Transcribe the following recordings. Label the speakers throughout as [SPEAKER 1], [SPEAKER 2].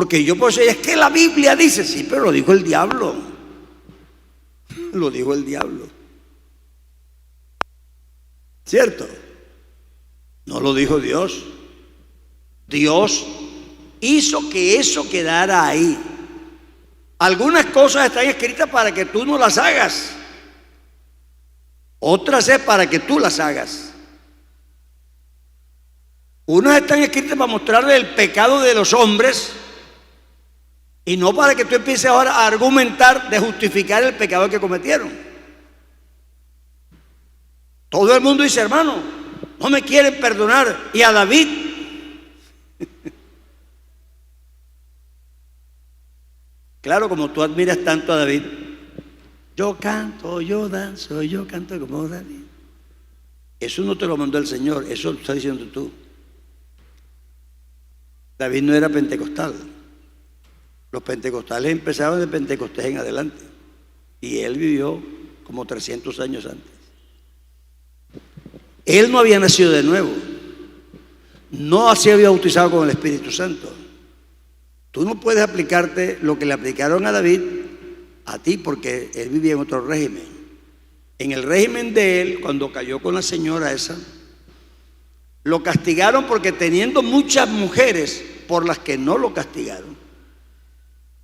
[SPEAKER 1] Porque yo puedo decir, es que la Biblia dice, sí, pero lo dijo el diablo. Lo dijo el diablo. ¿Cierto? No lo dijo Dios. Dios hizo que eso quedara ahí. Algunas cosas están escritas para que tú no las hagas. Otras es para que tú las hagas. Unas están escritas para mostrarle el pecado de los hombres y no para que tú empieces ahora a argumentar de justificar el pecado que cometieron. Todo el mundo dice, hermano, no me quieren perdonar. Y a David, claro, como tú admiras tanto a David, yo canto, yo danzo, yo canto como David. Eso no te lo mandó el Señor, eso lo estás diciendo tú. David no era pentecostal. Los pentecostales empezaron de Pentecostés en adelante. Y él vivió como 300 años antes. Él no había nacido de nuevo. No se había bautizado con el Espíritu Santo. Tú no puedes aplicarte lo que le aplicaron a David a ti, porque él vivía en otro régimen. En el régimen de él, cuando cayó con la señora esa, lo castigaron porque teniendo muchas mujeres por las que no lo castigaron,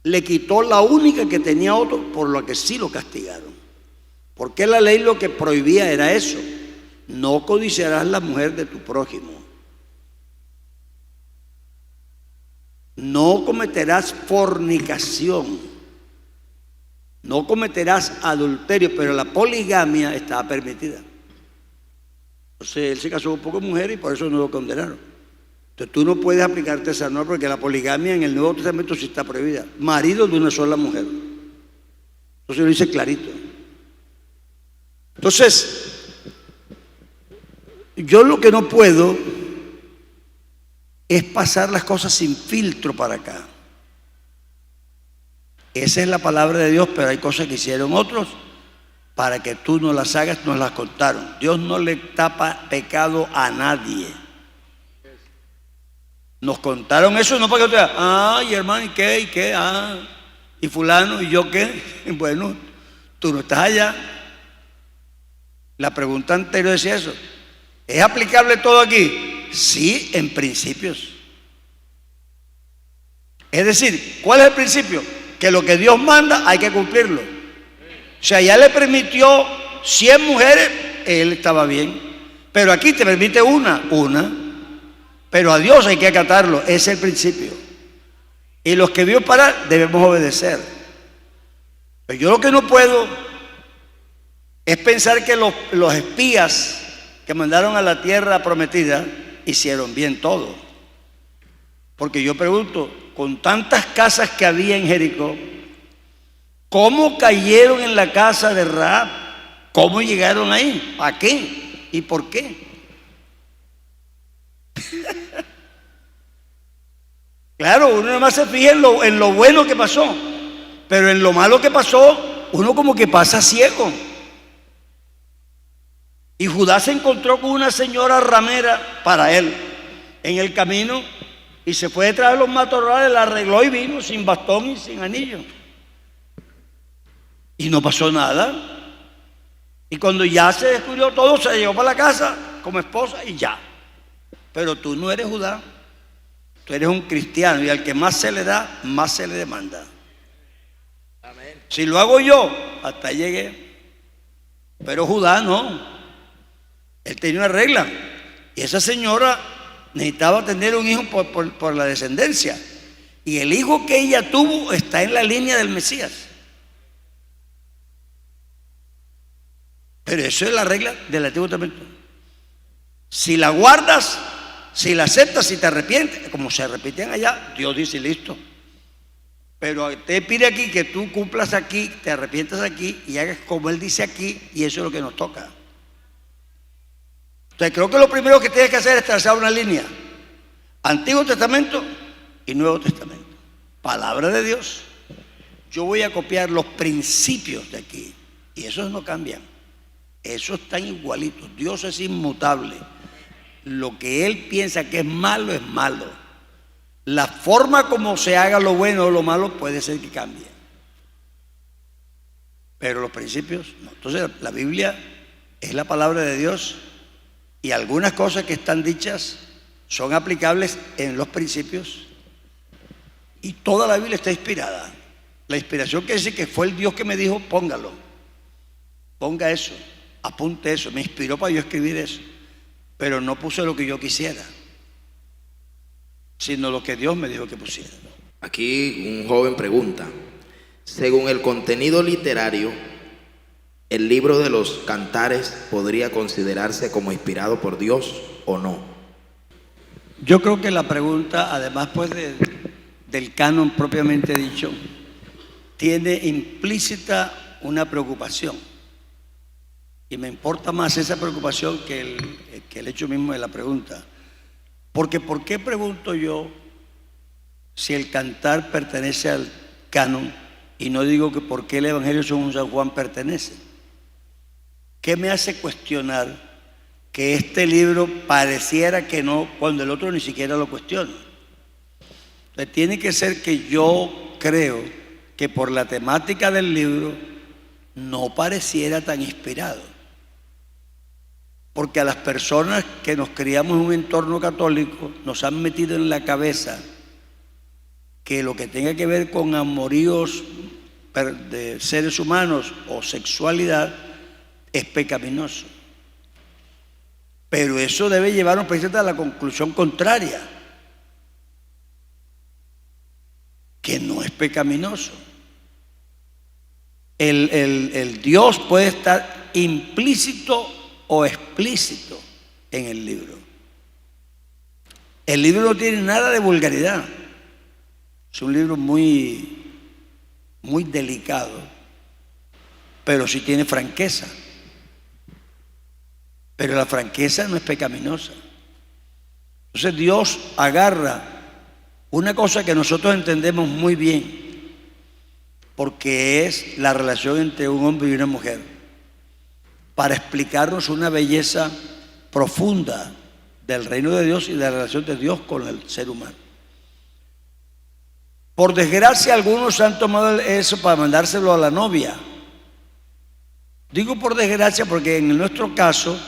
[SPEAKER 1] le quitó la única que tenía otro por la que sí lo castigaron. Porque la ley lo que prohibía era eso: no codiciarás la mujer de tu prójimo, no cometerás fornicación, no cometerás adulterio, pero la poligamia estaba permitida. Entonces él se casó con pocas mujeres y por eso no lo condenaron. Entonces tú no puedes aplicarte esa norma porque la poligamia en el Nuevo Testamento sí está prohibida. Marido de una sola mujer. Entonces lo dice clarito. Entonces, yo lo que no puedo es pasar las cosas sin filtro para acá. Esa es la palabra de Dios, pero hay cosas que hicieron otros para que tú no las hagas, nos las contaron. Dios no le tapa pecado a nadie. Nos contaron eso, no para que tú digas, ay hermano, ¿y qué? ¿Y qué? Ah, ¿y fulano? ¿Y yo qué? Bueno, tú no estás allá. La pregunta anterior decía eso. ¿Es aplicable todo aquí? Sí, en principios. Es decir, ¿cuál es el principio? Que lo que Dios manda hay que cumplirlo. O sea, ya le permitió 100 mujeres, él estaba bien. Pero aquí te permite una. Pero a Dios hay que acatarlo, ese es el principio. Y los que Dios para debemos obedecer. Pero yo lo que no puedo es pensar que los espías que mandaron a la tierra prometida hicieron bien todo. Porque yo pregunto, con tantas casas que había en Jericó, ¿cómo cayeron en la casa de Rahab? ¿Cómo llegaron ahí? ¿A qué? ¿Y por qué? Claro, uno nada más se fija en lo bueno que pasó, pero en lo malo que pasó, uno como que pasa ciego. Y Judá se encontró con una señora ramera para él en el camino y se fue detrás de los matorrales, la arregló y vino sin bastón y sin anillo. Y no pasó nada. Y cuando ya se descubrió todo, se llegó para la casa como esposa y ya. Pero tú no eres Judá, tú eres un cristiano y al que más se le da, más se le demanda. Amén. Si lo hago yo, hasta llegué. Pero Judá no. Él tenía una regla. Y esa señora necesitaba tener un hijo por la descendencia. Y el hijo que ella tuvo está en la línea del Mesías. Pero eso es la regla del Antiguo Testamento. Si la guardas, si la aceptas, si te arrepientes, como se arrepienten allá, Dios dice listo. Pero te pide aquí que tú cumplas aquí, te arrepientas aquí y hagas como Él dice aquí, y eso es lo que nos toca. Entonces creo que lo primero que tienes que hacer es trazar una línea: Antiguo Testamento y Nuevo Testamento. Palabra de Dios. Yo voy a copiar los principios de aquí y esos no cambian. Esos están igualitos. Dios es inmutable. Lo que Él piensa que es malo, La forma como se haga lo bueno o lo malo puede ser que cambie, pero los principios no. Entonces la Biblia es la palabra de Dios y algunas cosas que están dichas son aplicables en los principios, y toda la Biblia está inspirada. La inspiración quiere decir que fue el Dios que me dijo: póngalo, ponga eso, apunte eso. Me inspiró para yo escribir eso, pero no puse lo que yo quisiera, sino lo que Dios me dijo que pusiera.
[SPEAKER 2] Aquí un joven pregunta: según el contenido literario, ¿el libro de los Cantares podría considerarse como inspirado por Dios o no?
[SPEAKER 1] Yo creo que la pregunta, además pues del canon propiamente dicho, tiene implícita una preocupación, y me importa más esa preocupación que el hecho mismo de la pregunta. Porque ¿por qué pregunto yo si el Cantar pertenece al canon y no digo que por qué el Evangelio según San Juan pertenece? ¿Qué me hace cuestionar que este libro pareciera que no, cuando el otro ni siquiera lo cuestiona? Entonces tiene que ser que yo creo que por la temática del libro no pareciera tan inspirado, porque a las personas que nos criamos en un entorno católico nos han metido en la cabeza que lo que tenga que ver con amoríos de seres humanos o sexualidad es pecaminoso. Pero eso debe llevarnos precisamente a la conclusión contraria, que no es pecaminoso. El Dios puede estar implícito o explícito en el libro. El libro no tiene nada de vulgaridad. Es un libro muy delicado, pero sí tiene franqueza. Pero la franqueza no es pecaminosa. Entonces Dios agarra una cosa que nosotros entendemos muy bien, porque es la relación entre un hombre y una mujer, para explicarnos una belleza profunda del reino de Dios y de la relación de Dios con el ser humano. Por desgracia, algunos han tomado eso para mandárselo a la novia. Digo por desgracia porque en nuestro caso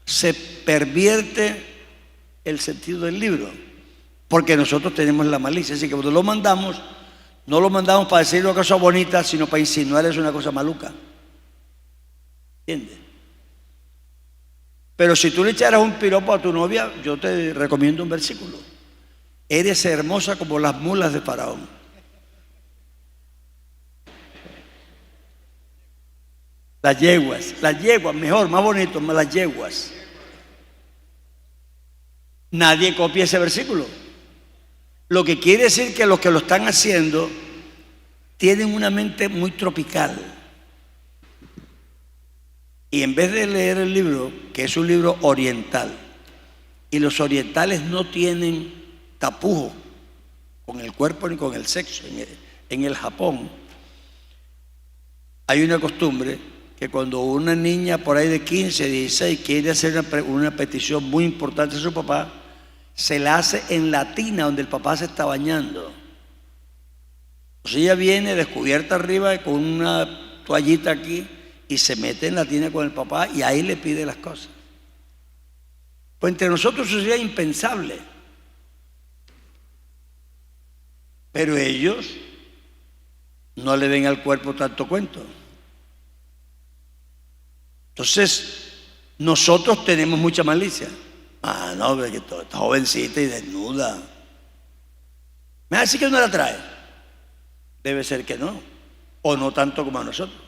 [SPEAKER 1] se pervierte el sentido del libro, porque nosotros tenemos la malicia. Así que cuando lo mandamos, no lo mandamos para decir una cosa bonita, sino para insinuarles una cosa maluca. ¿Entiendes? Pero si tú le echaras un piropo a tu novia, yo te recomiendo un versículo: eres hermosa como las mulas de Faraón. Las yeguas, mejor, más bonito, las yeguas. Nadie copia ese versículo. Lo que quiere decir que los que lo están haciendo tienen una mente muy tropical. Y en vez de leer el libro, que es un libro oriental, y los orientales no tienen tapujo con el cuerpo ni con el sexo. En el Japón hay una costumbre que cuando una niña por ahí de 15, 16 quiere hacer una petición muy importante a su papá, se la hace en la tina donde el papá se está bañando. Entonces ella viene descubierta arriba con una toallita aquí y se mete en la tina con el papá y ahí le pide las cosas. Pues entre nosotros eso sería impensable, pero ellos no le ven al cuerpo tanto cuento. Entonces nosotros tenemos mucha malicia. Ah, no, porque está jovencita y desnuda. ¿Me va a decir que no la trae? Debe ser que no, o no tanto como a nosotros.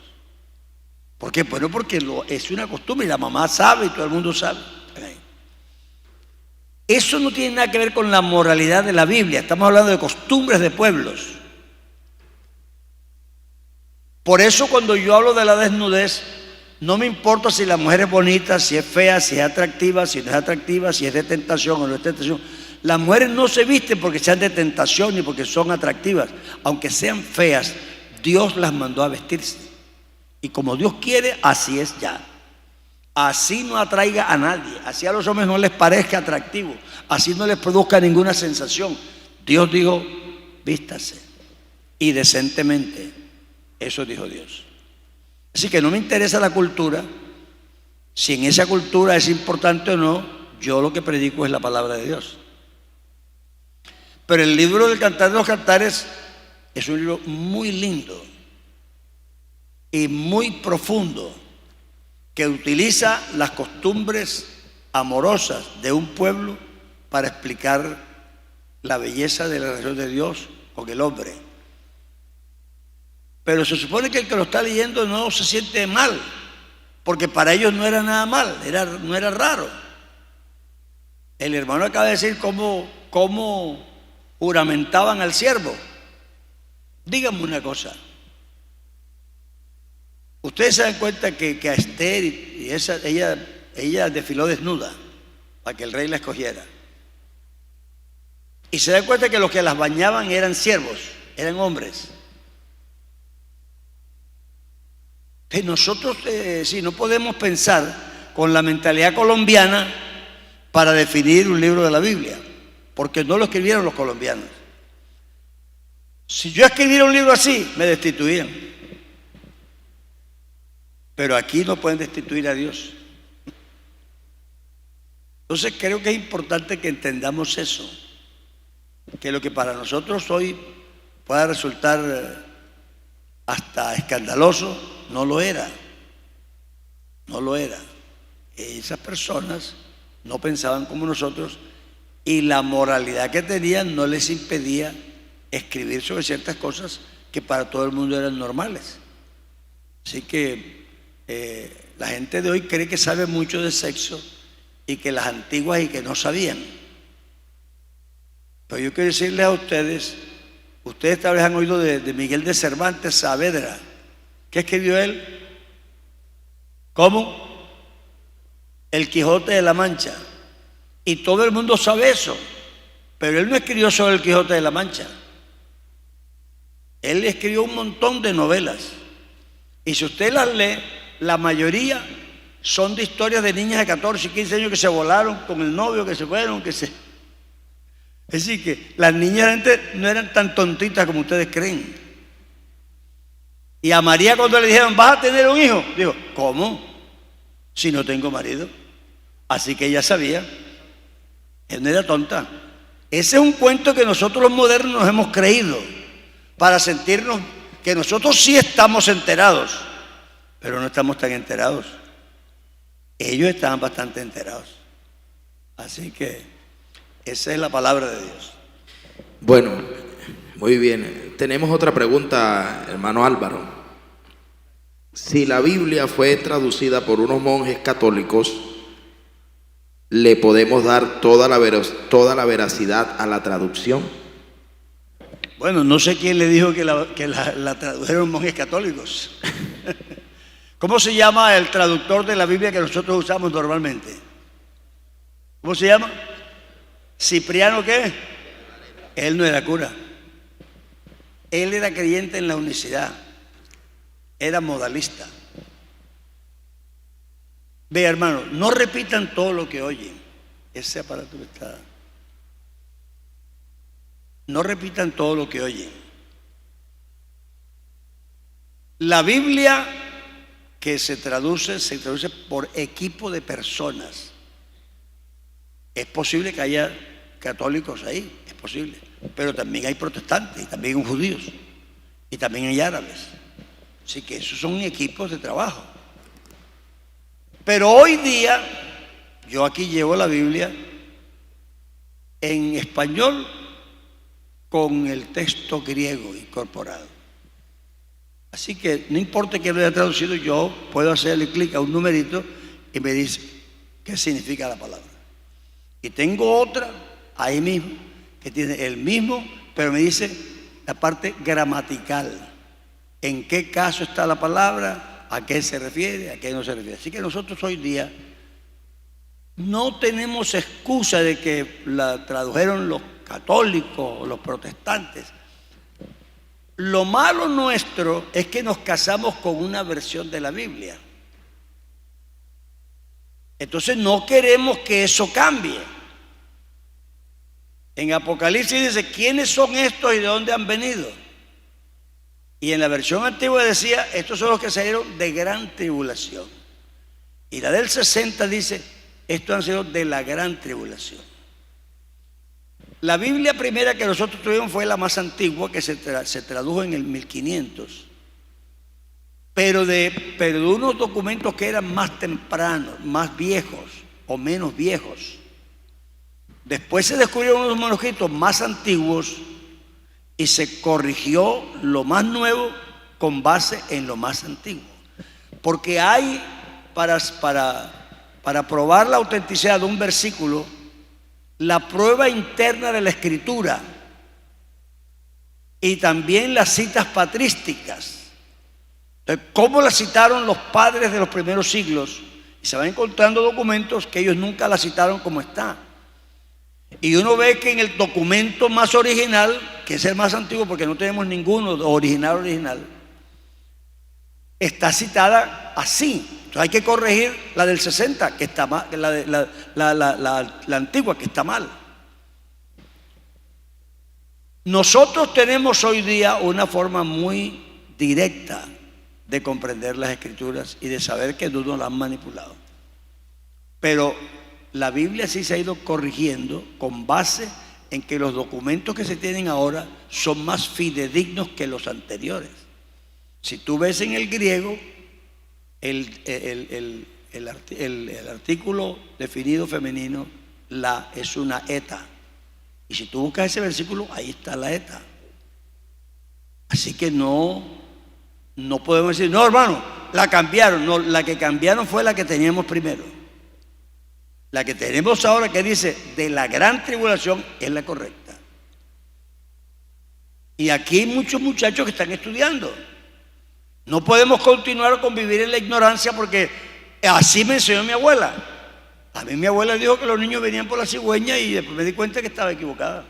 [SPEAKER 1] ¿Por qué? Bueno, porque es una costumbre y la mamá sabe y todo el mundo sabe. Eso no tiene nada que ver con la moralidad de la Biblia. Estamos hablando de costumbres de pueblos. Por eso cuando yo hablo de la desnudez, no me importa si la mujer es bonita, si es fea, si es atractiva, si no es atractiva, si es de tentación o no es de tentación. Las mujeres no se visten porque sean de tentación ni porque son atractivas. Aunque sean feas, Dios las mandó a vestirse. Y como Dios quiere, así es ya. Así no atraiga a nadie, así a los hombres no les parezca atractivo, así no les produzca ninguna sensación. Dios dijo, vístase, y decentemente. Eso dijo Dios. Así que no me interesa la cultura, si en esa cultura es importante o no. Yo lo que predico es la palabra de Dios. Pero el libro del Cantar de los Cantares es un libro muy lindo y muy profundo, que utiliza las costumbres amorosas de un pueblo para explicar la belleza de la relación de Dios con el hombre. Pero se supone que el que lo está leyendo no se siente mal, porque para ellos no era nada mal, no era raro. El hermano acaba de decir cómo juramentaban al siervo. Díganme una cosa. Ustedes se dan cuenta que a Esther ella desfiló desnuda para que el rey la escogiera. Y se dan cuenta que los que las bañaban eran siervos, eran hombres. Que nosotros sí, no podemos pensar con la mentalidad colombiana para definir un libro de la Biblia, porque no lo escribieron los colombianos. Si yo escribiera un libro así, me destituían. Pero aquí no pueden destituir a Dios. Entonces creo que es importante que entendamos eso, que lo que para nosotros hoy pueda resultar hasta escandaloso, no lo era. No lo era. Esas personas no pensaban como nosotros, y la moralidad que tenían no les impedía escribir sobre ciertas cosas que para todo el mundo eran normales. Así que la gente de hoy cree que sabe mucho de sexo, y que las antiguas y que no sabían. Pero yo quiero decirles a ustedes tal vez han oído de Miguel de Cervantes Saavedra. ¿Qué escribió él? ¿Cómo? El Quijote de la Mancha. Y todo el mundo sabe eso, pero él no escribió sobre el Quijote de la Mancha. Él escribió un montón de novelas, y si usted las lee, la mayoría son de historias de niñas de 14 y 15 años que se volaron con el novio, que se fueron, Es decir, que las niñas no eran tan tontitas como ustedes creen. Y a María, cuando le dijeron, ¿vas a tener un hijo?, dijo, ¿cómo? Si no tengo marido. Así que ella sabía. Él no era tonta. Ese es un cuento que nosotros los modernos nos hemos creído para sentirnos que nosotros sí estamos enterados, pero no estamos tan enterados. Ellos estaban bastante enterados. Así que esa es la palabra de Dios.
[SPEAKER 2] Bueno, muy bien. Tenemos otra pregunta, hermano Álvaro. Si la Biblia fue traducida por unos monjes católicos, ¿le podemos dar toda la veracidad a la traducción?
[SPEAKER 1] Bueno, no sé quién le dijo que la tradujeron monjes católicos. ¿Cómo se llama el traductor de la Biblia que nosotros usamos normalmente? ¿Cómo se llama? ¿Cipriano qué? Él no era cura. Él era creyente en la unicidad. Era modalista. Ve, hermano, no repitan todo lo que oyen. Ese aparato está. No repitan todo lo que oyen. La Biblia que se traduce por equipo de personas. Es posible que haya católicos ahí, es posible, pero también hay protestantes, y también hay judíos, y también hay árabes. Así que esos son equipos de trabajo. Pero hoy día, yo aquí llevo la Biblia en español con el texto griego incorporado. Así que no importa que lo haya traducido, yo puedo hacerle clic a un numerito y me dice qué significa la palabra. Y tengo otra ahí mismo que tiene el mismo, pero me dice la parte gramatical. ¿En qué caso está la palabra? ¿A qué se refiere? ¿A qué no se refiere? Así que nosotros hoy día no tenemos excusa de que la tradujeron los católicos o los protestantes. Lo malo nuestro es que nos casamos con una versión de la Biblia. Entonces no queremos que eso cambie. En Apocalipsis dice, ¿quiénes son estos y de dónde han venido? Y en la versión antigua decía, estos son los que salieron de gran tribulación. Y la del 60 dice, estos han sido de la gran tribulación. La Biblia primera que nosotros tuvimos fue la más antigua, que se tradujo en el 1500. Pero de unos documentos que eran más tempranos, más viejos o menos viejos. Después se descubrieron unos manuscritos más antiguos y se corrigió lo más nuevo con base en lo más antiguo. Porque hay, para probar la autenticidad de un versículo, la prueba interna de la escritura y también las citas patrísticas. Entonces, ¿cómo la citaron los padres de los primeros siglos? Y se van encontrando documentos que ellos nunca la citaron como está. Y uno ve que en el documento más original, que es el más antiguo porque no tenemos ninguno original, está citada así. Entonces hay que corregir la del 60, que está mal, la antigua, que está mal. Nosotros tenemos hoy día una forma muy directa de comprender las escrituras y de saber que no nos las han manipulado. Pero la Biblia sí se ha ido corrigiendo con base en que los documentos que se tienen ahora son más fidedignos que los anteriores. Si tú ves en el griego, el artículo definido femenino, la, es una eta. Y si tú buscas ese versículo, ahí está la eta. Así que no podemos decir, no, hermano, la cambiaron. No, la que cambiaron fue la que teníamos primero. La que tenemos ahora, que dice de la gran tribulación, es la correcta. Y aquí hay muchos muchachos que están estudiando. No podemos continuar a convivir en la ignorancia porque así me enseñó mi abuela. A mí mi abuela dijo que los niños venían por la cigüeña y después me di cuenta que estaba equivocada.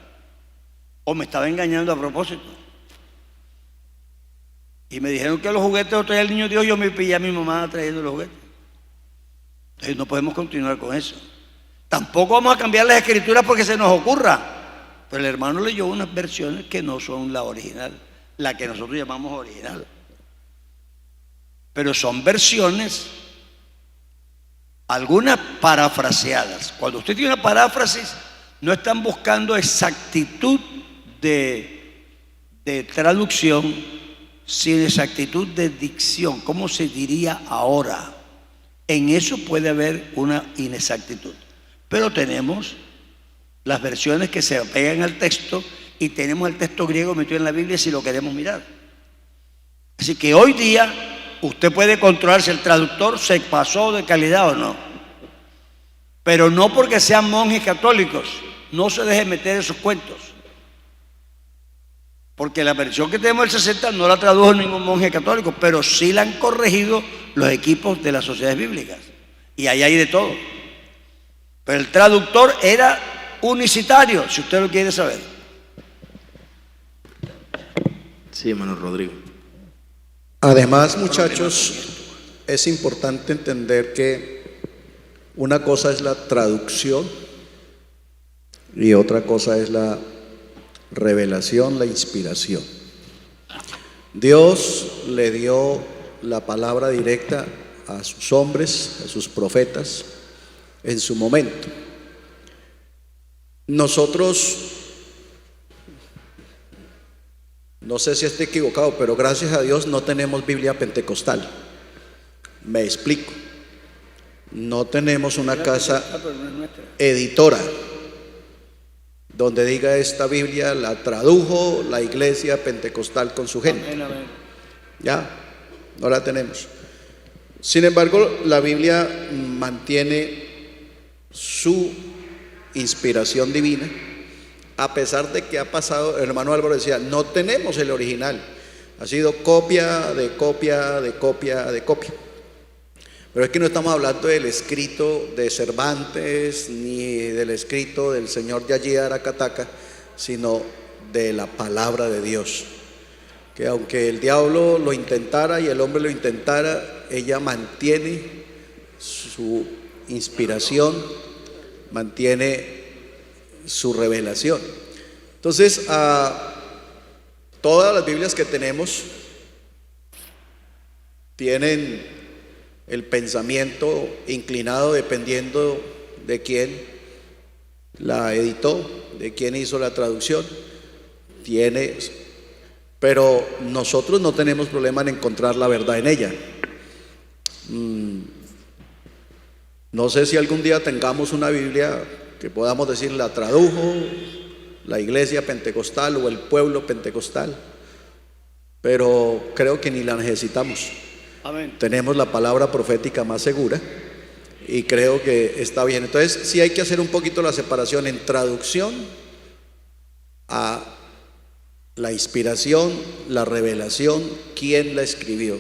[SPEAKER 1] O me estaba engañando a propósito. Y me dijeron que los juguetes los traía el niño Dios, yo me pillé a mi mamá trayendo los juguetes. Entonces no podemos continuar con eso. Tampoco vamos a cambiar las escrituras porque se nos ocurra. Pero el hermano leyó unas versiones que no son la original, la que nosotros llamamos original. Pero son versiones, algunas parafraseadas. Cuando usted tiene una paráfrasis, no están buscando exactitud de traducción, sino exactitud de dicción. ¿Cómo se diría ahora? En eso puede haber una inexactitud. Pero tenemos las versiones que se pegan al texto y tenemos el texto griego metido en la Biblia si lo queremos mirar. Así que hoy día usted puede controlar si el traductor se pasó de calidad o no. Pero no porque sean monjes católicos, no se deje meter esos cuentos. Porque la versión que tenemos del 60 no la tradujo ningún monje católico, pero sí la han corregido los equipos de las sociedades bíblicas. Y ahí hay de todo. Pero el traductor era unicitario, si usted lo quiere saber.
[SPEAKER 2] Sí, hermano Rodrigo.
[SPEAKER 3] Además, muchachos, es importante entender que una cosa es la traducción y otra cosa es la revelación, la inspiración. Dios le dio la palabra directa a sus hombres, a sus profetas, en su momento. Nosotros, no sé si estoy equivocado, pero gracias a Dios no tenemos Biblia pentecostal. Me explico. No tenemos una casa editora donde diga esta Biblia la tradujo la iglesia pentecostal con su gente. Ya, no la tenemos. Sin embargo, la Biblia mantiene su inspiración divina, a pesar de que ha pasado, el hermano Álvaro decía, no tenemos el original, ha sido copia de copia de copia de copia. Pero es que no estamos hablando del escrito de Cervantes ni del escrito del señor Yayi Aracataca, sino de la palabra de Dios, que aunque el diablo lo intentara y el hombre lo intentara, ella mantiene su inspiración, mantiene su revelación. Entonces, todas las Biblias que tenemos tienen el pensamiento inclinado dependiendo de quién la editó, de quién hizo la traducción. Pero nosotros no tenemos problema en encontrar la verdad en ella. No sé si algún día tengamos una Biblia que podamos decir la tradujo la iglesia pentecostal o el pueblo pentecostal, pero creo que ni la necesitamos.
[SPEAKER 1] Amén.
[SPEAKER 3] Tenemos la palabra profética más segura y creo que está bien. Entonces sí hay que hacer un poquito la separación en traducción a la inspiración, la revelación, quién la escribió,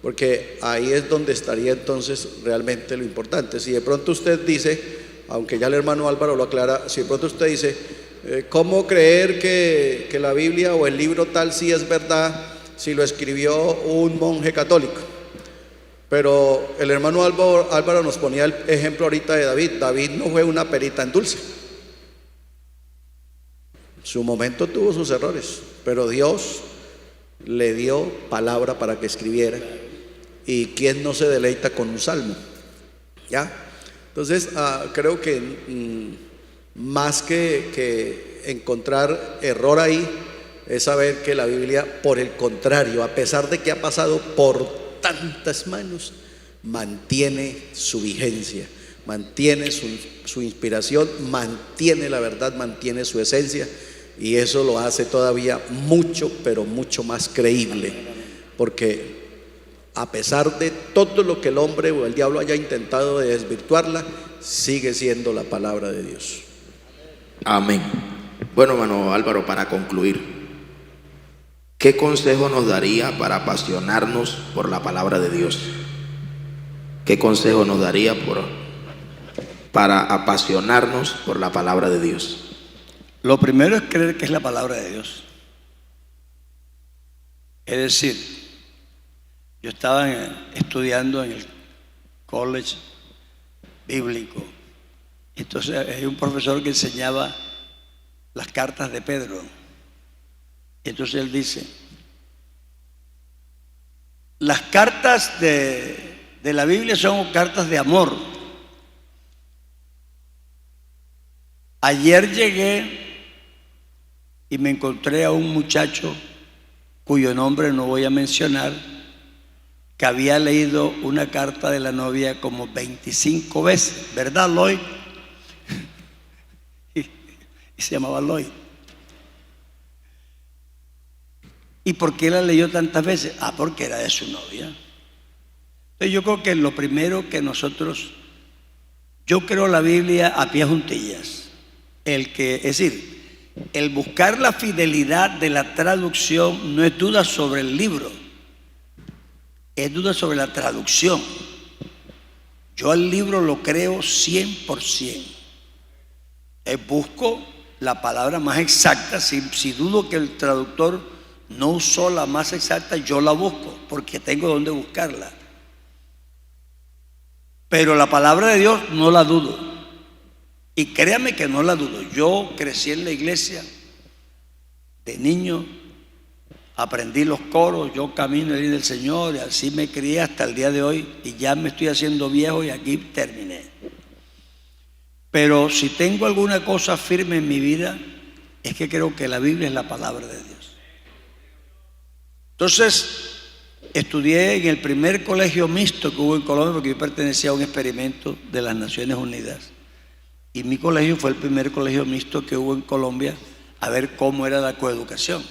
[SPEAKER 3] porque ahí es donde estaría entonces realmente lo importante. Si de pronto usted dice, aunque ya el hermano Álvaro lo aclara, si de pronto usted dice, ¿cómo creer que la Biblia o el libro tal sí es verdad si lo escribió un monje católico? Pero el hermano Álvaro nos ponía el ejemplo ahorita de David. David no fue una perita en dulce. Su momento tuvo sus errores, pero Dios le dio palabra para que escribiera. ¿Y quién no se deleita con un salmo? ¿Ya? Entonces, creo que más que encontrar error ahí, es saber que la Biblia, por el contrario, a pesar de que ha pasado por tantas manos, mantiene su vigencia, mantiene su inspiración, mantiene la verdad, mantiene su esencia, y eso lo hace todavía mucho, pero mucho más creíble, porque a pesar de todo lo que el hombre o el diablo haya intentado de desvirtuarla, sigue siendo la palabra de Dios.
[SPEAKER 2] Amén. Bueno, hermano Álvaro, para concluir, ¿qué consejo nos daría para apasionarnos por la palabra de Dios? ¿Qué consejo nos daría para apasionarnos por la palabra de Dios?
[SPEAKER 1] Lo primero es creer que es la palabra de Dios. Es decir, yo estaba estudiando en el college bíblico. Entonces hay un profesor que enseñaba las cartas de Pedro. Entonces él dice, las cartas de la Biblia son cartas de amor. Ayer llegué y me encontré a un muchacho cuyo nombre no voy a mencionar, que había leído una carta de la novia como 25 veces, ¿verdad, Lloyd? Y se llamaba Lloyd. ¿Y por qué la leyó tantas veces? Porque era de su novia. Entonces yo creo que lo primero que yo creo la Biblia a pie juntillas. Es decir, el buscar la fidelidad de la traducción no es duda sobre el libro, es duda sobre la traducción. Yo al libro lo creo 100%. Busco la palabra más exacta. Si dudo que el traductor no usó la más exacta, yo la busco porque tengo donde buscarla. Pero la palabra de Dios no la dudo. Y créame que no la dudo. Yo crecí en la iglesia de niño, aprendí los coros, yo camino el del Señor, y así me crié hasta el día de hoy, y ya me estoy haciendo viejo y aquí terminé. Pero si tengo alguna cosa firme en mi vida, es que creo que la Biblia es la palabra de Dios. Entonces, estudié en el primer colegio mixto que hubo en Colombia, porque yo pertenecía a un experimento de las Naciones Unidas. Y mi colegio fue el primer colegio mixto que hubo en Colombia, a ver cómo era la coeducación.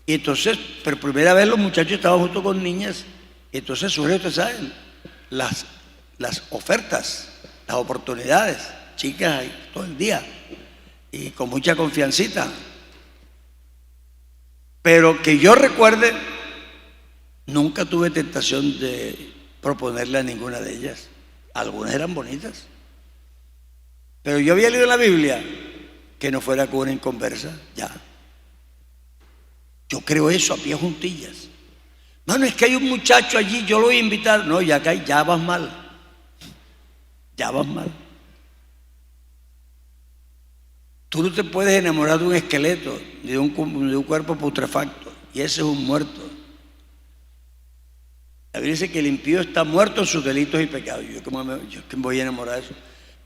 [SPEAKER 1] Y entonces, por primera vez los muchachos estaban junto con niñas, y entonces surgen, ustedes saben, las ofertas, las oportunidades, chicas ahí todo el día, y con mucha confiancita. Pero que yo recuerde, nunca tuve tentación de proponerle a ninguna de ellas. Algunas eran bonitas, pero yo había leído en la Biblia que no fuera con una inconversa. Ya, yo creo eso a pie juntillas. Mano, es que hay un muchacho allí, yo lo voy a invitar. No, ya vas mal, ya vas mal. Tú no te puedes enamorar de un esqueleto, de un cuerpo putrefacto, y ese es un muerto. La Biblia dice que el impío está muerto en sus delitos y pecados. Yo que me voy a enamorar de eso.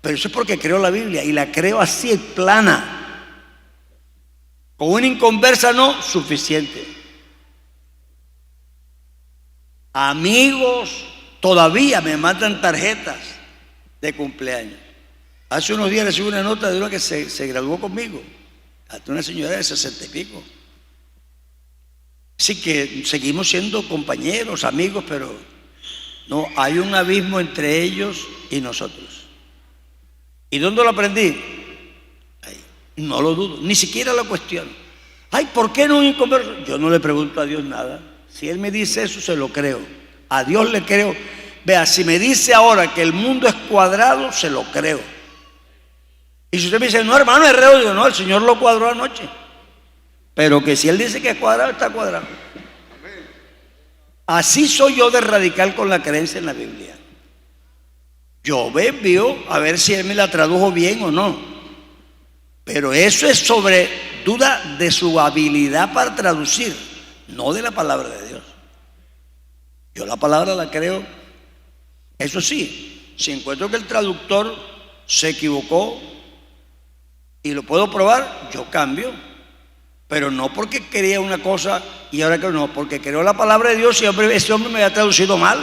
[SPEAKER 1] Pero eso es porque creo la Biblia, y la creo así, plana. Con una inconversa no, suficiente. Amigos todavía me mandan tarjetas de cumpleaños. Hace unos días recibí una nota de una que se graduó conmigo, hasta una señora de 60 y pico. Así que seguimos siendo compañeros, amigos, pero no, hay un abismo entre ellos y nosotros. ¿Y dónde lo aprendí? Ahí, no lo dudo, ni siquiera lo cuestiono. Ay, ¿por qué no un inconverso? Yo no le pregunto a Dios nada. Si Él me dice eso, se lo creo. A Dios le creo. Vea, si me dice ahora que el mundo es cuadrado, se lo creo. Y si usted me dice, no, hermano, es reo, digo, no, el Señor lo cuadró anoche. Pero que si Él dice que es cuadrado, está cuadrado. Así soy yo de radical con la creencia en la Biblia. Yo veo a ver si Él me la tradujo bien o no. Pero eso es sobre duda de su habilidad para traducir, no de la palabra de Dios. Yo la palabra la creo. Eso sí, si encuentro que el traductor se equivocó y lo puedo probar, yo cambio. Pero no porque quería una cosa y ahora que no, porque creo la palabra de Dios y ese hombre me había traducido mal,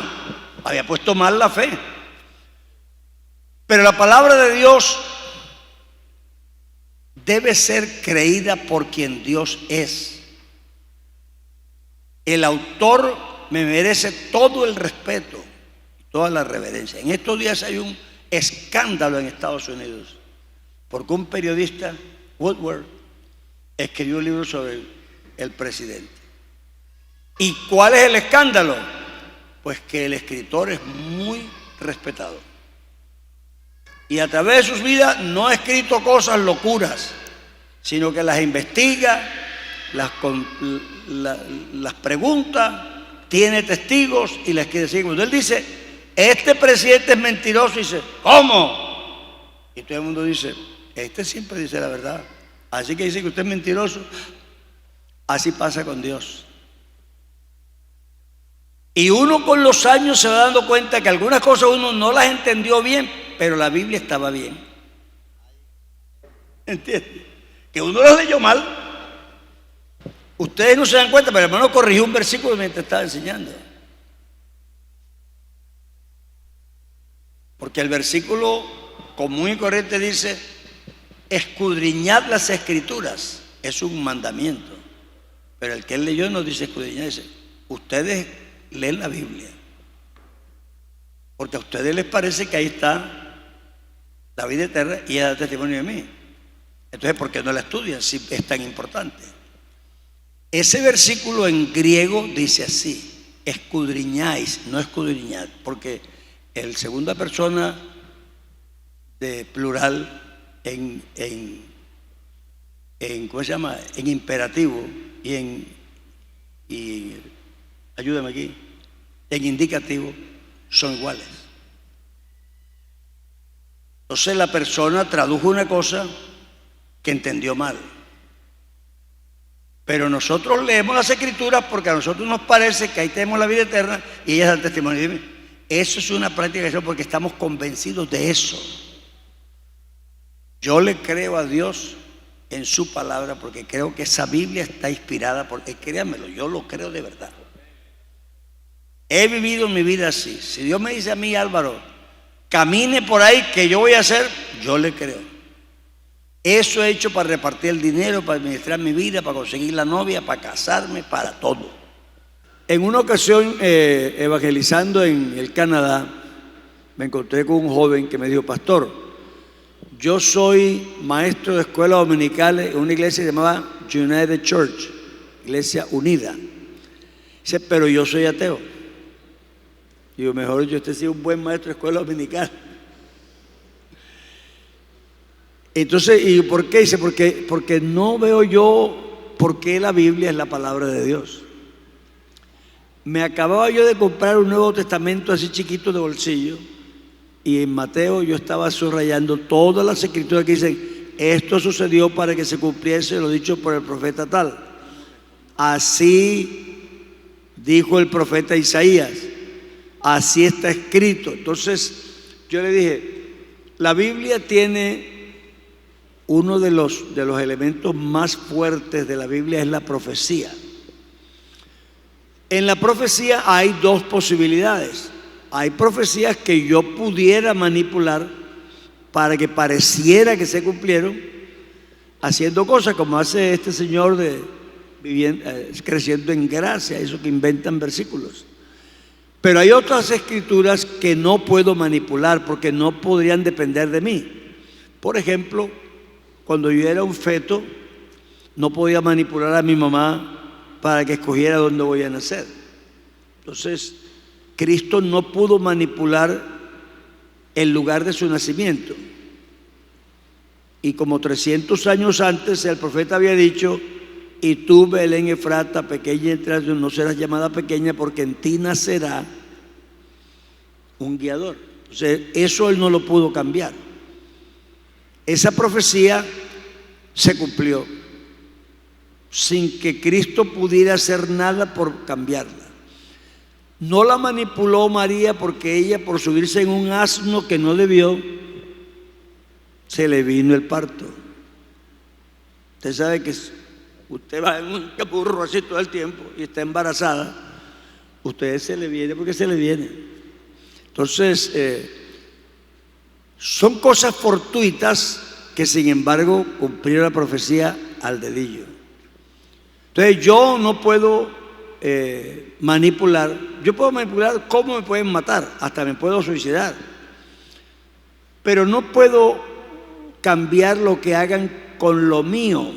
[SPEAKER 1] había puesto mal la fe. Pero la palabra de Dios debe ser creída por quien Dios es. El autor me merece todo el respeto, toda la reverencia. En estos días hay un escándalo en Estados Unidos porque un periodista, Woodward, escribió un libro sobre el presidente. ¿Y cuál es el escándalo? Pues que el escritor es muy respetado. Y a través de sus vidas no ha escrito cosas locuras, sino que las investiga, las pregunta, tiene testigos y les quiere decir. Cuando él dice, este presidente es mentiroso, dice, ¿cómo? Y todo el mundo dice, este siempre dice la verdad. Así que dice que usted es mentiroso. Así pasa con Dios. Y uno con los años se va dando cuenta que algunas cosas uno no las entendió bien, pero la Biblia estaba bien. ¿Entiendes? Que uno las leyó mal. Ustedes no se dan cuenta, pero el hermano corrigió un versículo mientras estaba enseñando. Porque el versículo común y corriente dice, escudriñad las escrituras, es un mandamiento. Pero el que él leyó no dice escudriñad, dice, ustedes leen la Biblia. Porque a ustedes les parece que ahí está la vida eterna y ella da testimonio de mí. Entonces, ¿por qué no la estudian si es tan importante? Ese versículo en griego dice así, escudriñáis, no escudriñad, porque el segunda persona de plural ¿cómo se llama? En imperativo y ayúdame aquí, en indicativo son iguales. Entonces la persona tradujo una cosa que entendió mal. Pero nosotros leemos las escrituras porque a nosotros nos parece que ahí tenemos la vida eterna y ellas dan testimonio de mí. Eso es una práctica porque estamos convencidos de eso. Yo le creo a Dios en su palabra porque creo que esa Biblia está inspirada por Él. Créanmelo, yo lo creo de verdad. He vivido mi vida así. Si Dios me dice a mí, Álvaro, camine por ahí, que yo voy a hacer, yo le creo. Eso he hecho para repartir el dinero, para administrar mi vida, para conseguir la novia, para casarme, para todo. En una ocasión, evangelizando en el Canadá, me encontré con un joven que me dijo, pastor, yo soy maestro de escuela dominical en una iglesia llamada United Church, iglesia unida. Dice, pero yo soy ateo. Digo, mejor yo esté siendo un buen maestro de escuela dominical. Entonces, ¿y por qué? Dice, porque no veo yo por qué la Biblia es la palabra de Dios. Me acababa yo de comprar un Nuevo Testamento así chiquito de bolsillo y en Mateo yo estaba subrayando todas las escrituras que dicen esto sucedió para que se cumpliese lo dicho por el profeta tal. Así dijo el profeta Isaías, así está escrito. Entonces yo le dije, la Biblia tiene uno de los elementos más fuertes de la Biblia, es la profecía. En la profecía hay dos posibilidades. Hay profecías que yo pudiera manipular para que pareciera que se cumplieron, haciendo cosas como hace este señor creciendo en gracia, eso que inventan versículos. Pero hay otras escrituras que no puedo manipular porque no podrían depender de mí. Por ejemplo, cuando yo era un feto, no podía manipular a mi mamá para que escogiera dónde voy a nacer. Entonces, Cristo no pudo manipular el lugar de su nacimiento. Y como 300 años antes el profeta había dicho, y tú, Belén Efrata, pequeña entre las no serás llamada pequeña, porque en ti nacerá un guiador. O sea, eso él no lo pudo cambiar. Esa profecía se cumplió sin que Cristo pudiera hacer nada por cambiarla. No la manipuló María porque ella, por subirse en un asno que no debió, se le vino el parto. Usted sabe que usted va en un burro así todo el tiempo y está embarazada, usted se le viene porque se le viene. Entonces, son cosas fortuitas que sin embargo cumplieron la profecía al dedillo. Entonces yo no puedo manipular. Yo puedo manipular cómo me pueden matar, hasta me puedo suicidar, pero no puedo cambiar lo que hagan con lo mío,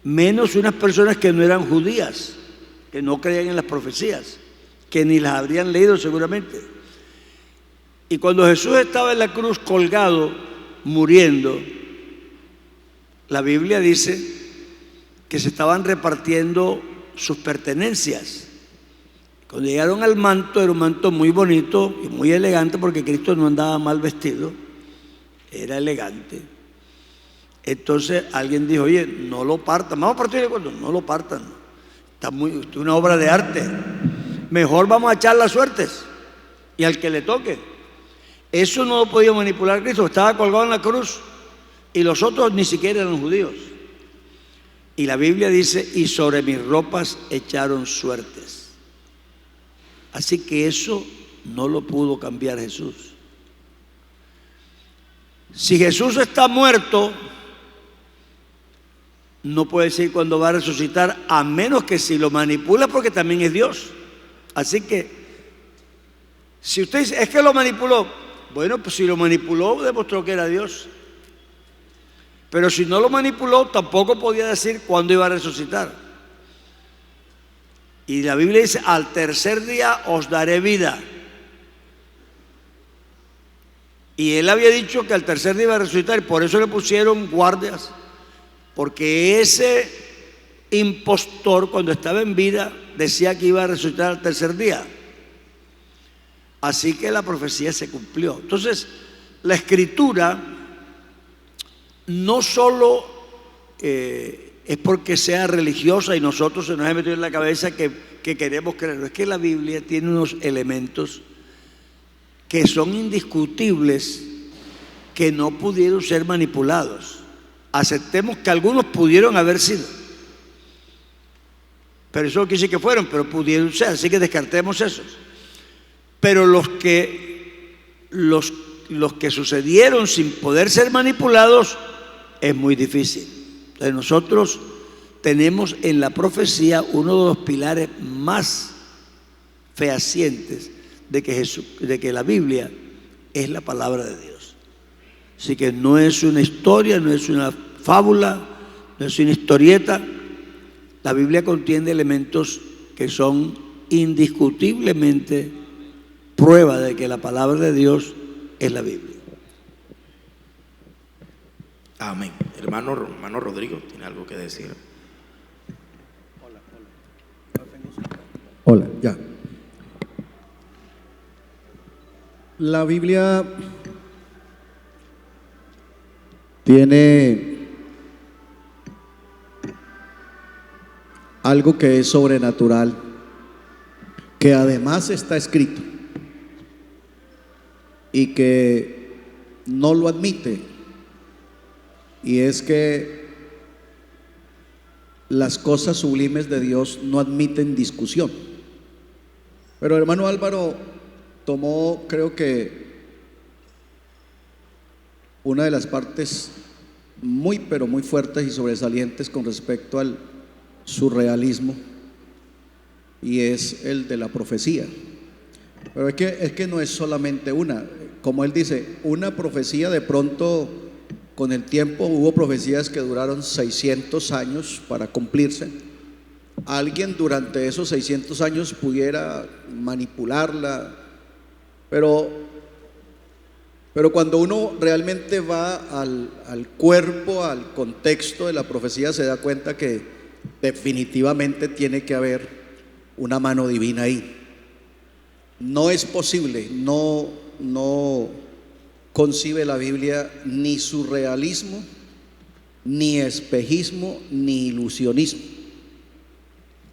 [SPEAKER 1] menos unas personas que no eran judías, que no creían en las profecías, que ni las habrían leído seguramente. Y cuando Jesús estaba en la cruz colgado, muriendo, la Biblia dice que se estaban repartiendo sus pertenencias. Cuando llegaron al manto, era un manto muy bonito y muy elegante, porque Cristo no andaba mal vestido, era elegante. Entonces alguien dijo, oye, no lo partan, vamos a partir cuando no lo partan, está es una obra de arte, mejor vamos a echar las suertes y al que le toque. Eso no lo podía manipular Cristo, estaba colgado en la cruz y los otros ni siquiera eran judíos. Y la Biblia dice, y sobre mis ropas echaron suertes. Así que eso no lo pudo cambiar Jesús. Si Jesús está muerto, no puede decir cuándo va a resucitar, a menos que si lo manipula, porque también es Dios. Así que, si usted dice, es que lo manipuló, bueno, pues si lo manipuló, demostró que era Dios. Pero si no lo manipuló, tampoco podía decir cuándo iba a resucitar. Y la Biblia dice, al tercer día os daré vida. Y él había dicho que al tercer día iba a resucitar, y por eso le pusieron guardias, porque ese impostor, cuando estaba en vida, decía que iba a resucitar al tercer día. Así que la profecía se cumplió. Entonces, la Escritura no solo es porque sea religiosa y nosotros se nos ha metido en la cabeza que queremos creerlo. Es que la Biblia tiene unos elementos que son indiscutibles, que no pudieron ser manipulados. Aceptemos que algunos pudieron haber sido, pero eso no quiere decir que fueron, pero pudieron ser, así que descartemos esos. Pero los que sucedieron sin poder ser manipulados, es muy difícil. Entonces nosotros tenemos en la profecía uno de los pilares más fehacientes de que la Biblia es la palabra de Dios. Así que no es una historia, no es una fábula, no es una historieta. La Biblia contiene elementos que son indiscutiblemente prueba de que la palabra de Dios es la Biblia.
[SPEAKER 2] Amén. Hermano Rodrigo, ¿tiene algo que decir?
[SPEAKER 3] Hola, ya. La Biblia tiene algo que es sobrenatural, que además está escrito y que no lo admite, y es que las cosas sublimes de Dios no admiten discusión. Pero el hermano Álvaro tomó, creo que, una de las partes muy, pero muy fuertes y sobresalientes con respecto al surrealismo, y es el de la profecía. Pero es que no es solamente una, como él dice, una profecía. De pronto, con el tiempo, hubo profecías que duraron 600 años para cumplirse. Alguien durante esos 600 años pudiera manipularla, pero cuando uno realmente va al cuerpo, al contexto de la profecía, se da cuenta que definitivamente tiene que haber una mano divina ahí. No es posible, no concibe la Biblia ni surrealismo, ni espejismo, ni ilusionismo.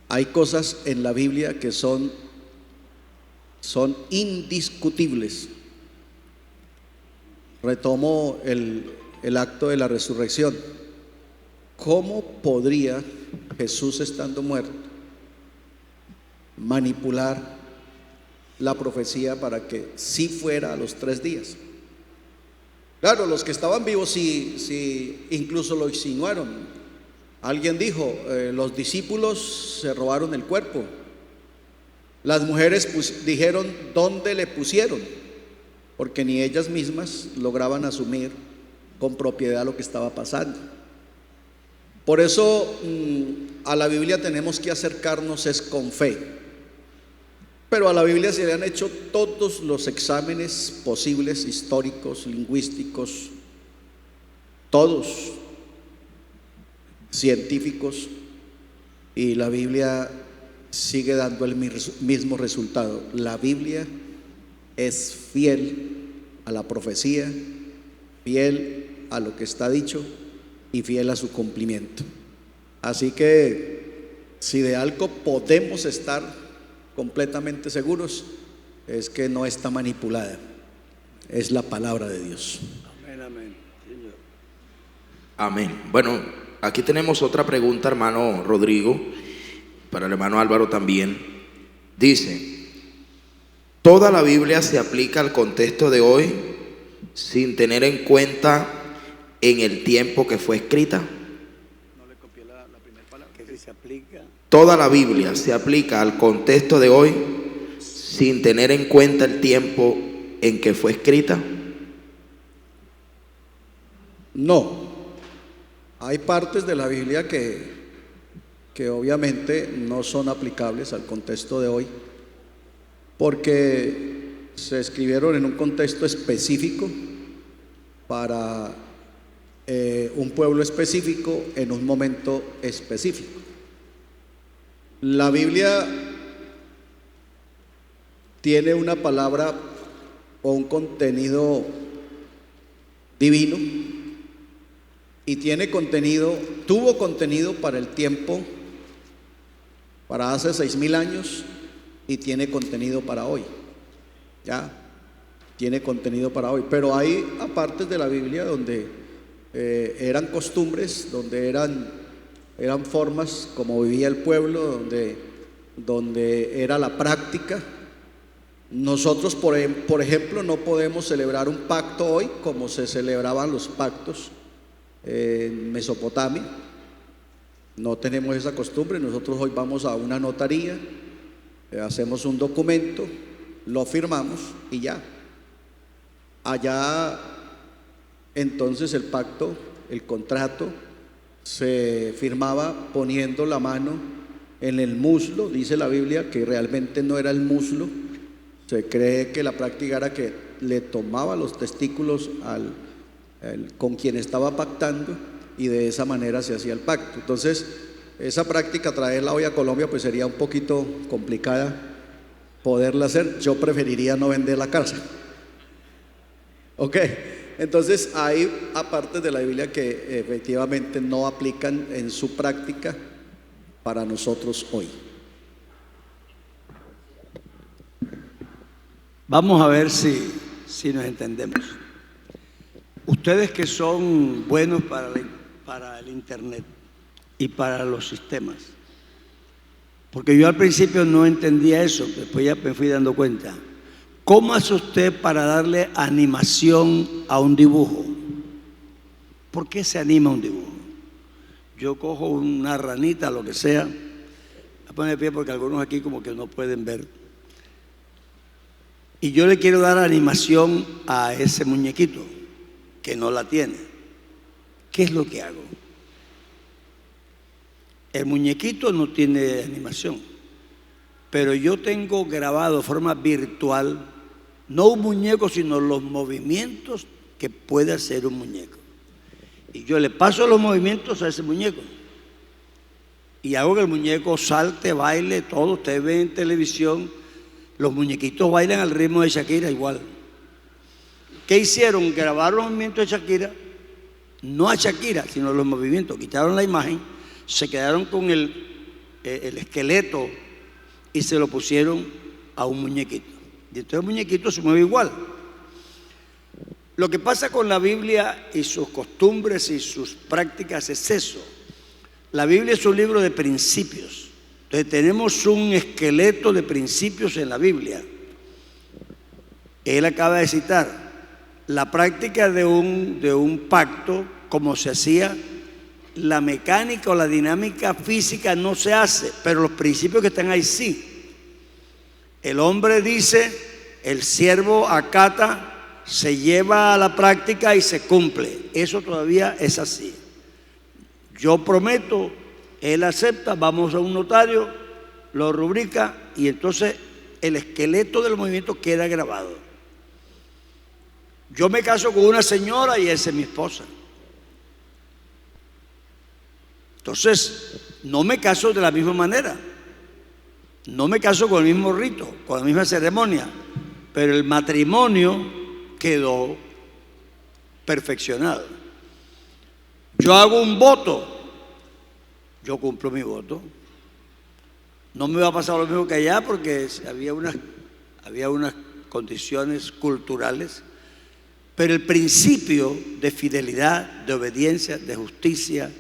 [SPEAKER 3] Hay cosas en la Biblia que son indiscutibles. Retomo el acto de la resurrección. ¿Cómo podría Jesús, estando muerto, manipular la profecía para que sí fuera a los 3 días? Claro, los que estaban vivos sí incluso lo insinuaron. Alguien dijo, los discípulos se robaron el cuerpo. Las mujeres dijeron, ¿dónde le pusieron? Porque ni ellas mismas lograban asumir con propiedad lo que estaba pasando. Por eso a la Biblia tenemos que acercarnos es con fe. Pero a la Biblia se le han hecho todos los exámenes posibles, históricos, lingüísticos, todos, científicos, y la Biblia sigue dando el mismo resultado. La Biblia es fiel a la profecía, fiel a lo que está dicho y fiel a su cumplimiento. Así que si de algo podemos estar completamente seguros, es que no está manipulada, es la palabra de Dios.
[SPEAKER 1] Amén, amén.
[SPEAKER 2] Amén. Bueno, aquí tenemos otra pregunta, hermano Rodrigo, para el hermano Álvaro también. Dice: ¿toda la Biblia se aplica al contexto de hoy sin tener en cuenta en el tiempo que fue escrita?
[SPEAKER 1] No le copié la primera palabra. Que si se aplica.
[SPEAKER 2] ¿Toda la Biblia se aplica al contexto de hoy sin tener en cuenta el tiempo en que fue escrita?
[SPEAKER 3] No. Hay partes de la Biblia que obviamente no son aplicables al contexto de hoy, porque se escribieron en un contexto específico para un pueblo específico en un momento específico. La Biblia tiene una palabra o un contenido divino, y tuvo contenido para el tiempo, para hace 6,000 años, y tiene contenido para hoy. Ya, tiene contenido para hoy. Pero hay partes de la Biblia donde eran costumbres, donde eran formas como vivía el pueblo, donde era la práctica. Nosotros, por ejemplo, no podemos celebrar un pacto hoy como se celebraban los pactos en Mesopotamia. No tenemos esa costumbre. Nosotros hoy vamos a una notaría, hacemos un documento, lo firmamos y ya. Allá entonces el pacto, el contrato, se firmaba poniendo la mano en el muslo. Dice la Biblia que realmente no era el muslo. Se cree que la práctica era que le tomaba los testículos con quien estaba pactando, y de esa manera se hacía el pacto. Entonces, esa práctica, traerla hoy a Colombia, pues sería un poquito complicada poderla hacer. Yo preferiría no vender la casa. Ok, Entonces hay partes de la Biblia que efectivamente no aplican en su práctica para nosotros hoy.
[SPEAKER 1] Vamos a ver si nos entendemos. Ustedes que son buenos para el internet y para los sistemas, porque yo al principio no entendía eso, después ya me fui dando cuenta. ¿Cómo hace usted para darle animación a un dibujo? ¿Por qué se anima un dibujo? Yo cojo una ranita, lo que sea, la pongo de pie porque algunos aquí como que no pueden ver, y yo le quiero dar animación a ese muñequito que no la tiene. ¿Qué es lo que hago? El muñequito no tiene animación, pero yo tengo grabado de forma virtual, no un muñeco, sino los movimientos que puede hacer un muñeco. Y yo le paso los movimientos a ese muñeco y hago que el muñeco salte, baile, todo. Usted ve en televisión, los muñequitos bailan al ritmo de Shakira igual. ¿Qué hicieron? Grabaron los movimientos de Shakira, no a Shakira, sino los movimientos. Quitaron la imagen, se quedaron con el esqueleto y se lo pusieron a un muñequito. Y entonces el muñequito se mueve igual. Lo que pasa con la Biblia y sus costumbres y sus prácticas es eso. La Biblia es un libro de principios. Entonces tenemos un esqueleto de principios en la Biblia. Él acaba de citar la práctica de un pacto, como se hacía. La mecánica o la dinámica física no se hace, pero los principios que están ahí sí. El hombre dice, el siervo acata, se lleva a la práctica y se cumple. Eso todavía es así. Yo prometo, él acepta, vamos a un notario, lo rubrica y entonces el esqueleto del movimiento queda grabado. Yo me caso con una señora y esa es mi esposa. Entonces, no me caso de la misma manera, no me caso con el mismo rito, con la misma ceremonia, pero el matrimonio quedó perfeccionado. Yo hago un voto, yo cumplo mi voto. No me va a pasar lo mismo que allá porque había unas condiciones culturales, pero el principio de fidelidad, de obediencia, de justicia,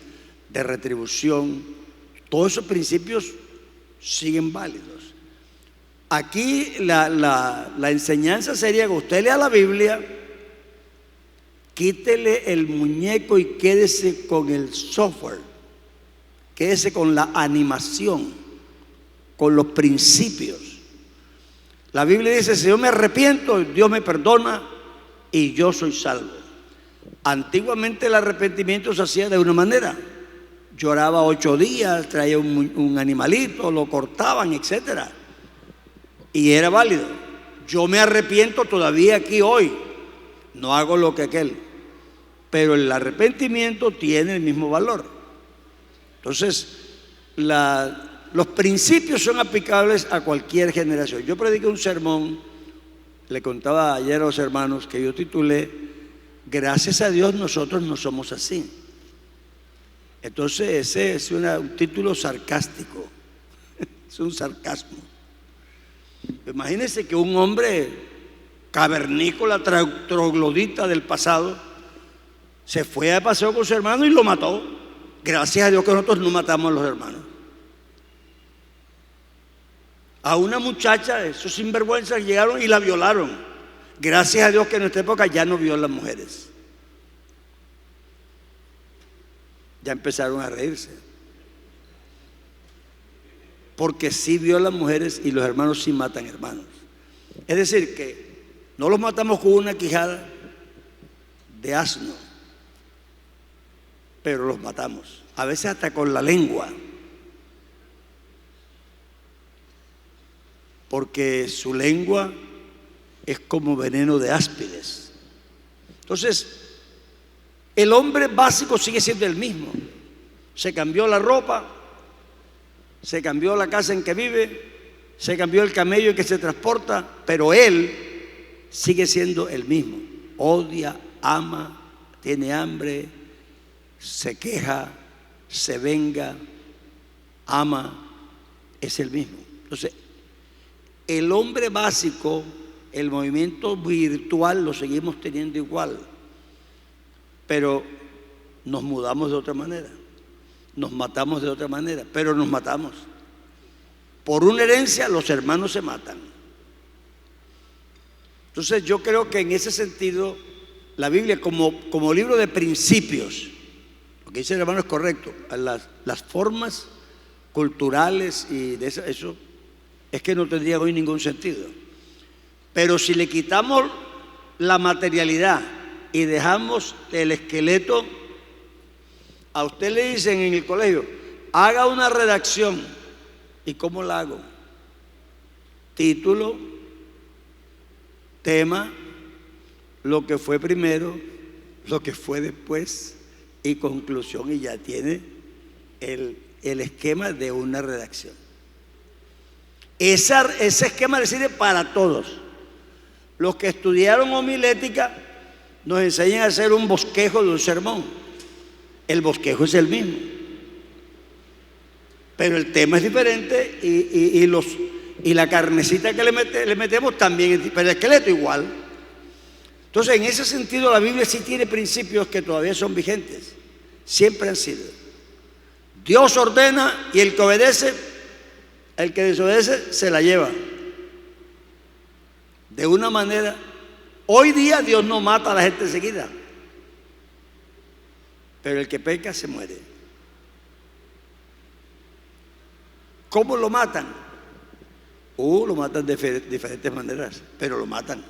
[SPEAKER 1] de retribución, todos esos principios siguen válidos. Aquí la enseñanza sería que usted lea la Biblia, quítele el muñeco y quédese con el software, quédese con la animación, con los principios. La Biblia dice, si yo me arrepiento, Dios me perdona y yo soy salvo. Antiguamente el arrepentimiento se hacía de una manera. Lloraba 8 días, traía un animalito, lo cortaban, etc. Y era válido. Yo me arrepiento todavía aquí hoy, no hago lo que aquel, pero el arrepentimiento tiene el mismo valor. Entonces, los principios son aplicables a cualquier generación. Yo prediqué un sermón, le contaba ayer a los hermanos, que yo titulé, gracias a Dios nosotros no somos así. Entonces ese es un título sarcástico, es un sarcasmo. Imagínense que un hombre cavernícola, troglodita del pasado, se fue a paseo con su hermano y lo mató. Gracias a Dios que nosotros no matamos a los hermanos. A una muchacha, esos sinvergüenzas llegaron y la violaron. Gracias a Dios que en nuestra época ya no violan mujeres. Ya empezaron a reírse. Porque sí violan mujeres y los hermanos sí matan hermanos. Es decir, que no los matamos con una quijada de asno, pero los matamos. A veces hasta con la lengua. Porque su lengua es como veneno de áspides. Entonces, el hombre básico sigue siendo el mismo. Se cambió la ropa, se cambió la casa en que vive, se cambió el camello en que se transporta, pero él sigue siendo el mismo. Odia, ama, tiene hambre, se queja, se venga, ama, es el mismo. Entonces, el hombre básico, el movimiento virtual lo seguimos teniendo igual, pero nos mudamos de otra manera, nos matamos de otra manera, pero nos matamos. Por una herencia los hermanos se matan. Entonces yo creo que en ese sentido la Biblia como libro de principios, lo que dice el hermano es correcto, las formas culturales y de eso es que no tendría hoy ningún sentido. Pero si le quitamos la materialidad y dejamos el esqueleto, a usted le dicen en el colegio, haga una redacción. ¿Y cómo la hago? Título, tema, lo que fue primero, lo que fue después y conclusión, y ya tiene el esquema de una redacción. Ese esquema le sirve para todos. Los que estudiaron homilética nos enseñan a hacer un bosquejo de un sermón. El bosquejo es el mismo, pero el tema es diferente y la carnecita que le metemos también, pero el esqueleto igual. Entonces, en ese sentido, la Biblia sí tiene principios que todavía son vigentes, siempre han sido. Dios ordena y el que obedece, el que desobedece, se la lleva. De una manera, hoy día Dios no mata a la gente enseguida, pero el que peca se muere. ¿Cómo lo matan? Lo matan de diferentes maneras, pero lo matan.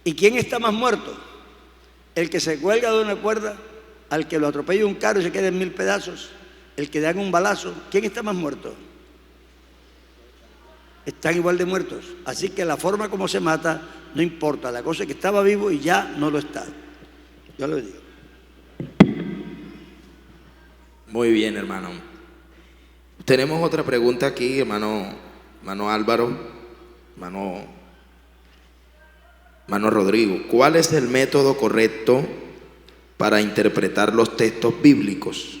[SPEAKER 1] ¿Y quién está más muerto? El que se cuelga de una cuerda, al que lo atropella un carro y se queda en 1000 pedazos, el que dan un balazo. ¿Quién está más muerto? Están igual de muertos. Así que la forma como se mata no importa. La cosa es que estaba vivo y ya no lo está. Yo lo digo.
[SPEAKER 2] Muy bien, hermano. Tenemos otra pregunta aquí, hermano Álvaro, hermano Rodrigo. ¿Cuál es el método correcto para interpretar los textos bíblicos?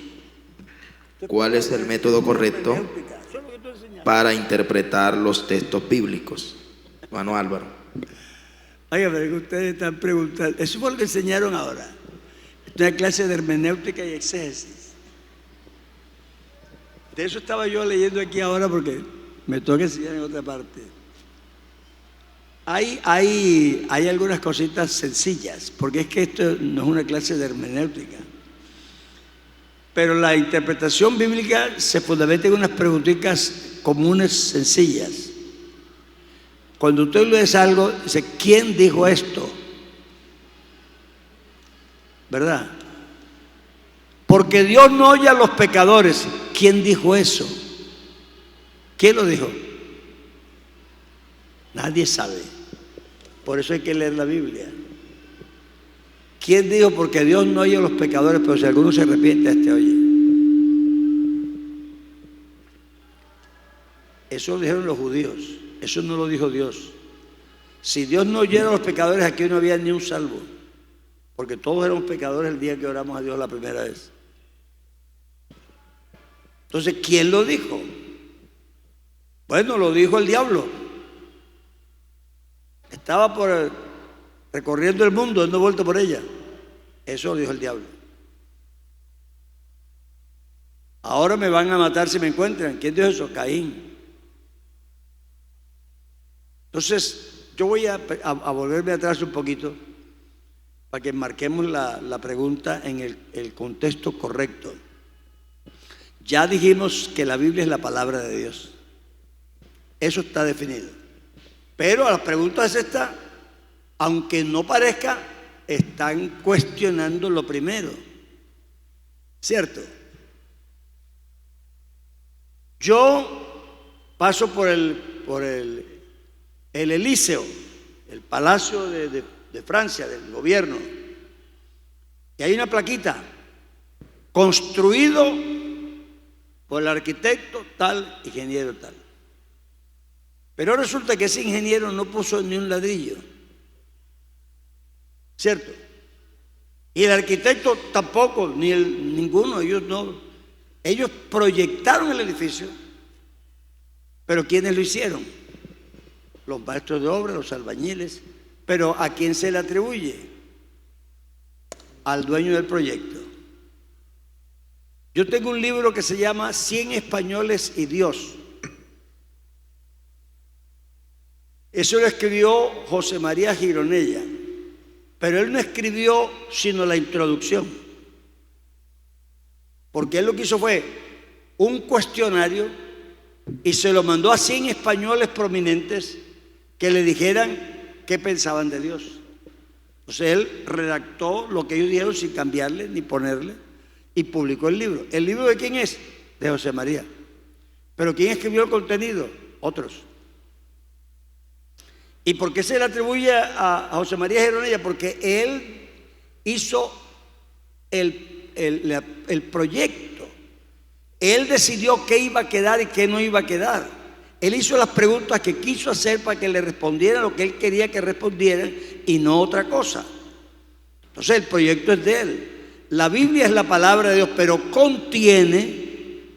[SPEAKER 2] ¿Cuál es el método correcto para interpretar los textos bíblicos? Hermano Álvaro.
[SPEAKER 1] Oiga, pero que ustedes están preguntando. Eso fue lo que enseñaron ahora. Es una clase de hermenéutica y exégesis. De eso estaba yo leyendo aquí ahora porque me toca enseñar en otra parte. Hay algunas cositas sencillas, porque es que esto no es una clase de hermenéutica. Pero la interpretación bíblica se fundamenta en unas preguntitas comunes, sencillas. Cuando usted lees algo, dice, ¿quién dijo esto? ¿Verdad? Porque Dios no oye a los pecadores. ¿Quién dijo eso? ¿Quién lo dijo? Nadie sabe. Por eso hay que leer la Biblia. ¿Quién dijo? Porque Dios no oye a los pecadores, pero si alguno se arrepiente, este oye. Eso lo dijeron los judíos. Eso no lo dijo Dios. Si Dios no oyera a los pecadores, aquí no había ni un salvo. Porque todos éramos pecadores el día que oramos a Dios la primera vez. Entonces, ¿quién lo dijo? Bueno, lo dijo el diablo. Estaba recorriendo el mundo, dando vuelta por ella. Eso lo dijo el diablo. Ahora me van a matar si me encuentran. ¿Quién dijo eso? Caín. Entonces, yo voy a volverme atrás un poquito para que marquemos la pregunta en el contexto correcto. Ya dijimos que la Biblia es la palabra de Dios. Eso está definido. Pero la pregunta es esta, aunque no parezca, están cuestionando lo primero. ¿Cierto? Yo paso por el Elíseo, el palacio de Francia, del gobierno, y hay una plaquita, construido por el arquitecto tal, ingeniero tal. Pero resulta que ese ingeniero no puso ni un ladrillo, ¿cierto? Y el arquitecto tampoco, ninguno, ellos no. Ellos proyectaron el edificio, pero ¿quiénes lo hicieron? Los maestros de obra, los albañiles. Pero ¿a quién se le atribuye? Al dueño del proyecto. Yo tengo un libro que se llama 100 españoles y Dios. Eso lo escribió José María Gironella, pero él no escribió sino la introducción, porque él lo que hizo fue un cuestionario y se lo mandó a 100 españoles prominentes que le dijeran qué pensaban de Dios. Entonces él redactó lo que ellos dijeron sin cambiarle ni ponerle y publicó el libro. ¿El libro de quién es? De José María. ¿Pero quién escribió el contenido? Otros. ¿Y por qué se le atribuye a José María Gironella? Porque él hizo el proyecto. Él decidió qué iba a quedar y qué no iba a quedar. Él hizo las preguntas que quiso hacer para que le respondieran lo que él quería que respondieran y no otra cosa. Entonces el proyecto es de él. La Biblia es la palabra de Dios, pero contiene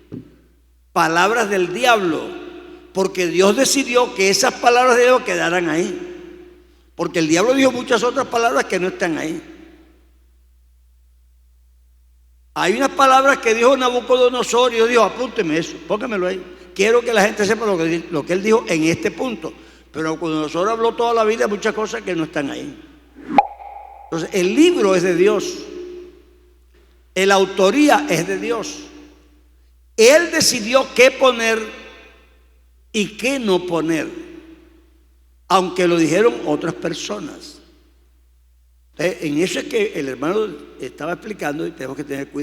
[SPEAKER 1] palabras del diablo. Porque Dios decidió que esas palabras de Dios quedaran ahí. Porque el diablo dijo muchas otras palabras que no están ahí. Hay unas palabras que dijo Nabucodonosor y Dios dijo, apúnteme eso, póngamelo ahí. Quiero que la gente sepa lo que él dijo en este punto. Pero Nabucodonosor habló toda la vida muchas cosas que no están ahí. Entonces, el libro es de Dios. La autoría es de Dios. Él decidió qué poner y qué no poner, aunque lo dijeron otras personas. En eso es que el hermano estaba explicando y tenemos que tener cuidado.